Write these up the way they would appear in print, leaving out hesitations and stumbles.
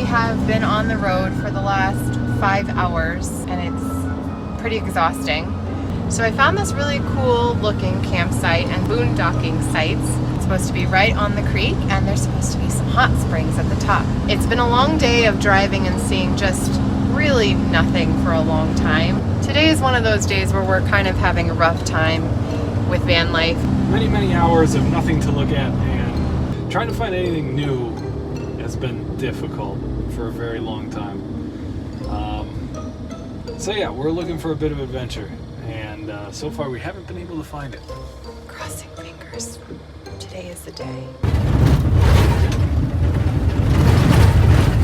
have been on the road for the last 5 hours and it's pretty exhausting. So I found this really cool looking campsite and boondocking sites. It's supposed to be right on the creek and there's supposed to be some hot springs at the top. It's been a long day of driving and seeing just really nothing for a long time. Today is one of those days where we're kind of having a rough time with van life. Many hours of nothing to look at, and trying to find anything new has been difficult for a very long time. So yeah, we're looking for a bit of adventure, and so far we haven't been able to find it. Crossing fingers. Today is the day.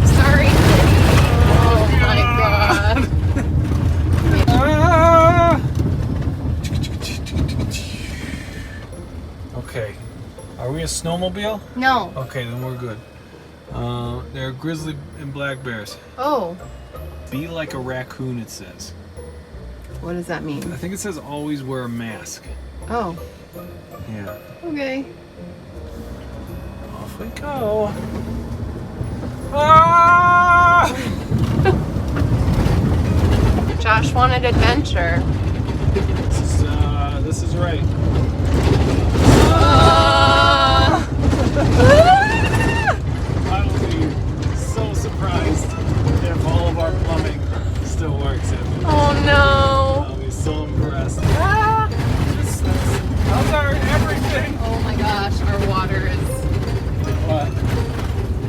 Sorry. Oh my god. Okay, are we a snowmobile? No. Okay, then we're good. There are grizzly and black bears. Oh. Be like a raccoon, it says. What does that mean? I think it says always wear a mask. Oh. Yeah. Okay. Off we go. Ah! Josh wanted adventure. This is right. I will be so surprised if all of our plumbing still works. Oh no! I'll be so impressed. How's our everything? Oh my gosh, our water is... What?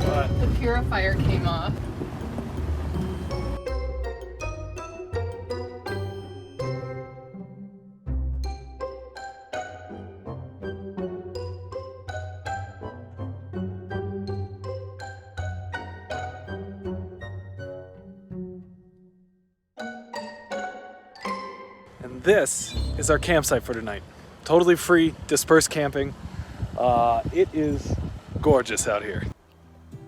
What? The purifier came off. And this is our campsite for tonight. Totally free, dispersed camping. It is gorgeous out here.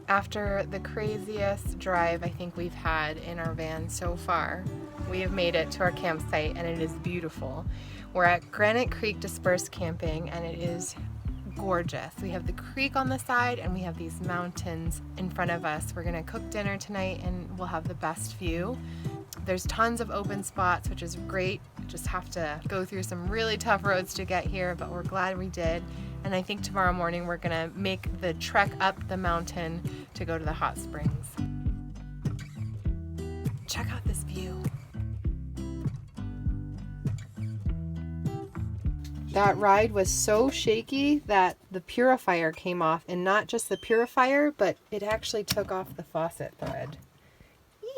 After the craziest drive I think we've had in our van so far, we have made it to our campsite and it is beautiful. We're at Granite Creek Dispersed Camping and it is gorgeous. We have the creek on the side and we have these mountains in front of us. We're gonna cook dinner tonight and we'll have the best view. There's tons of open spots, which is great. Just have to go through some really tough roads to get here, but we're glad we did. And I think tomorrow morning we're gonna make the trek up the mountain to go to the hot springs. Check out this view. That ride was so shaky that the purifier came off, and not just the purifier, but it actually took off the faucet thread.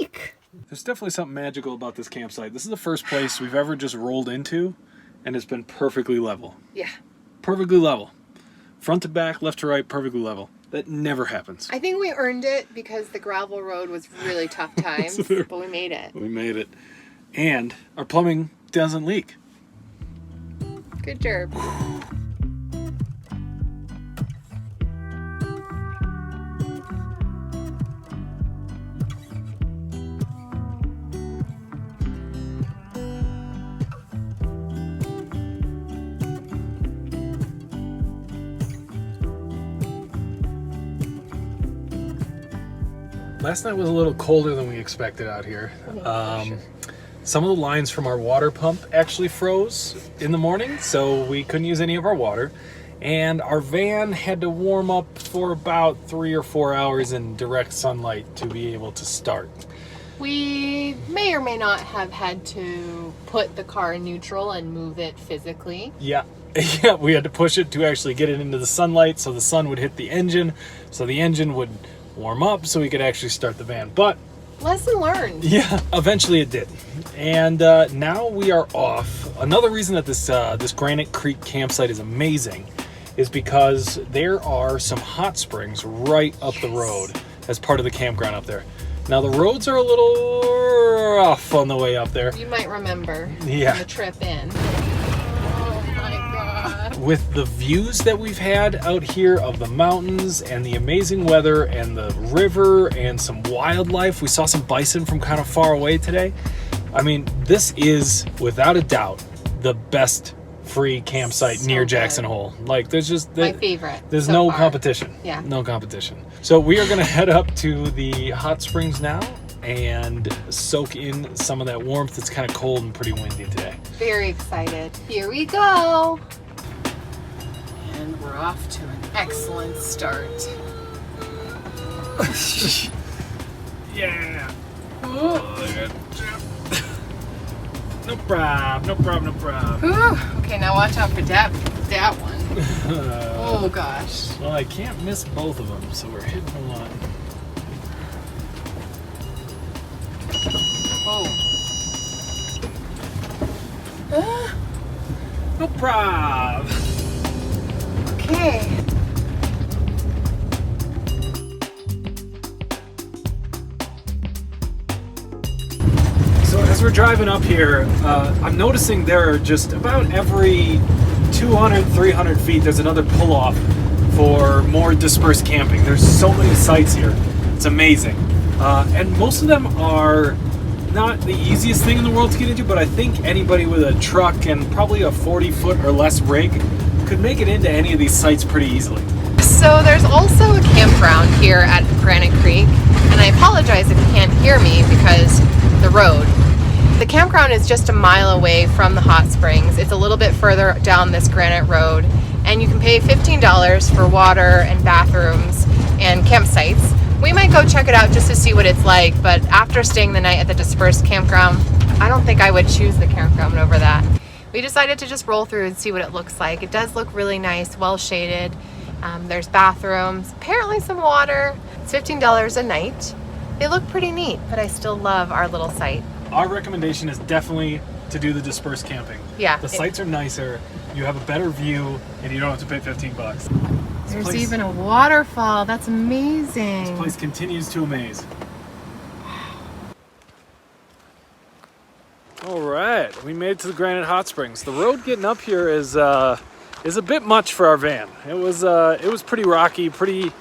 Eek! There's definitely something magical about this campsite. This is the first place we've ever just rolled into, and it's been perfectly level. Yeah. Perfectly level. Front to back, left to right, perfectly level. That never happens. I think we earned it because the gravel road was really tough times, but we made it. We made it. And our plumbing doesn't leak. Good job. Last night was a little colder than we expected out here. Some of the lines from our water pump actually froze in the morning, so we couldn't use any of our water. And our van had to warm up for about 3 or 4 hours in direct sunlight to be able to start. We may or may not have had to put the car in neutral and move it physically. Yeah, we had to push it to actually get it into the sunlight so the sun would hit the engine, so the engine would warm up so we could actually start the van. But lesson learned. yeah, eventually it did. And now we are off. Another reason that this Granite Creek campsite is amazing is because there are some hot springs right up the road as part of the campground up there. Now the roads are a little rough on the way up there. You might remember Yeah. the trip in. Oh my god. With the views that we've had out here of the mountains and the amazing weather and the river and some wildlife, we saw some bison from kind of far away today. I mean, this is without a doubt the best free campsite So near good. Jackson Hole. Like My favorite. There's so no far. competition. Yeah. No competition. So we are gonna head up to the hot springs now and soak in some of that warmth. It's kind of cold and pretty windy today. Very excited. Here we go. And we're off to an excellent start. Yeah. No problem. Whew. Okay, now watch out for that one. Oh gosh. Well, I can't miss both of them, so we're hitting a lot. Oh. No problem. Okay. So as we're driving up here, I'm noticing there are just about every 200, 300 feet, there's another pull-off for more dispersed camping. There's so many sites here. It's amazing. And most of them are not the easiest thing in the world to get into, but I think anybody with a truck and probably a 40-foot or less rig could make it into any of these sites pretty easily. So there's also a campground here at Granite Creek, and I apologize if you can't hear me because the road. The campground is just a mile away from the hot springs. It's a little bit further down this granite road, and you can pay $15 for water and bathrooms and campsites. We might go check it out just to see what it's like, but after staying the night at the Dispersed campground, I don't think I would choose the campground over that. We decided to just roll through and see what it looks like. It does look really nice, well shaded. There's bathrooms, apparently some water. It's $15 a night. They look pretty neat, but I still love our little site. Our recommendation is definitely to do the dispersed camping. Yeah. The sites are nicer, you have a better view, and you don't have to pay 15 bucks. There's even a waterfall. That's amazing. This place continues to amaze. All right, we made it to the Granite Hot Springs. The road getting up here is a bit much for our van. It was pretty rocky, pretty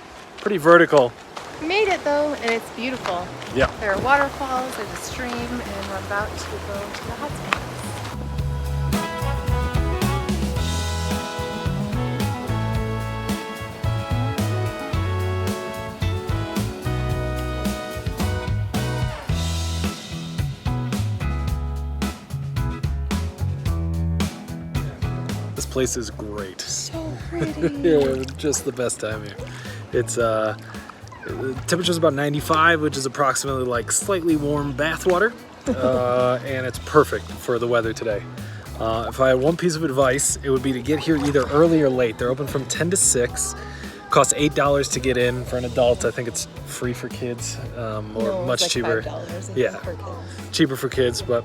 vertical. We made it though, and it's beautiful. Yeah. There are waterfalls, there's a stream, and we're about to go to the hot springs. This place is great. So pretty. Yeah, just the best time here. It's the temperature's about 95, which is approximately like slightly warm bath water, and it's perfect for the weather today. If I had one piece of advice, it would be to get here either early or late. They're open from 10 to 6. Costs $8 to get in for an adult. I think it's free for kids, or No, much it's like cheaper. $5 Yeah, for kids. cheaper for kids, but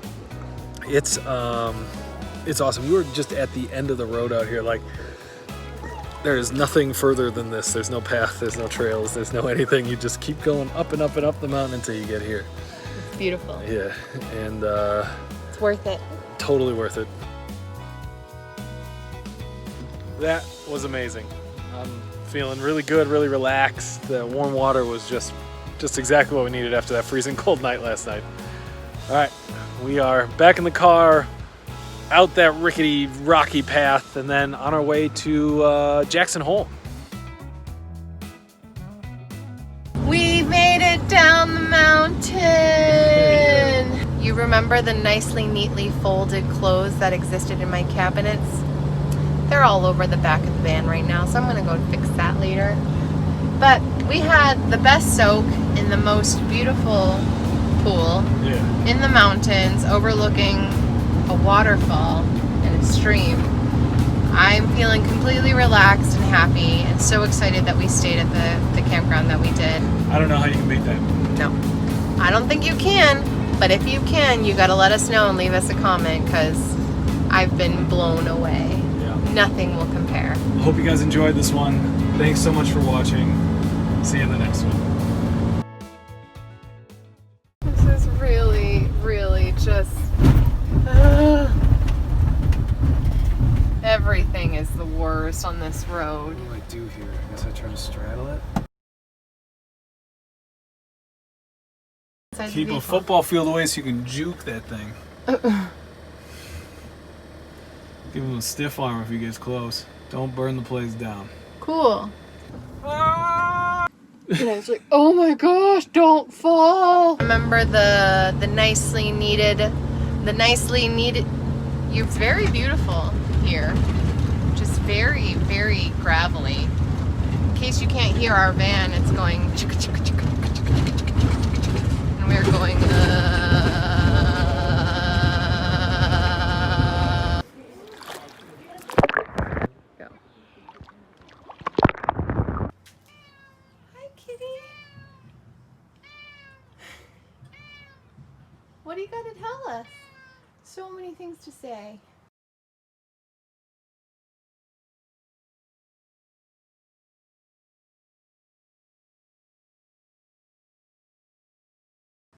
it's awesome. We were just at the end of the road out here. Like, there is nothing further than this. There's no path, there's no trails, there's no anything. You just keep going up and up and up the mountain until you get here. It's beautiful. Yeah, and It's worth it. totally worth it. That was amazing. I'm feeling really good, really relaxed. The warm water was just exactly what we needed after that freezing cold night last night. All right, we are back in the car, out that rickety, rocky path, and then on our way to Jackson Hole. We made it down the mountain. You remember the nicely, neatly folded clothes that existed in my cabinets? They're all over the back of the van right now, so I'm gonna go fix that later. But we had the best soak in the most beautiful pool in the mountains overlooking a waterfall and a stream. I'm feeling completely relaxed and happy and so excited that we stayed at the campground that we did. I don't know how you can beat that. No, I don't think you can, but if you can, you gotta let us know and leave us a comment because I've been blown away. Yeah. Nothing will compare. I hope you guys enjoyed this one. Thanks so much for watching. See you in the next one. This is really just... Everything is the worst on this road. What do I do here? I guess I try to straddle it. Keep a football field away so you can juke that thing. Give him a stiff arm if he gets close. Don't burn the place down. Cool. And I was like, oh my gosh, don't fall. Remember the nicely needed, it's very beautiful here. Just very, very gravelly. In case you can't hear our van, it's going chicka chicka chicka chicka chicka chicka chicka. And we're going Go. Hi, kitty. What do you got to tell us? So many things to say.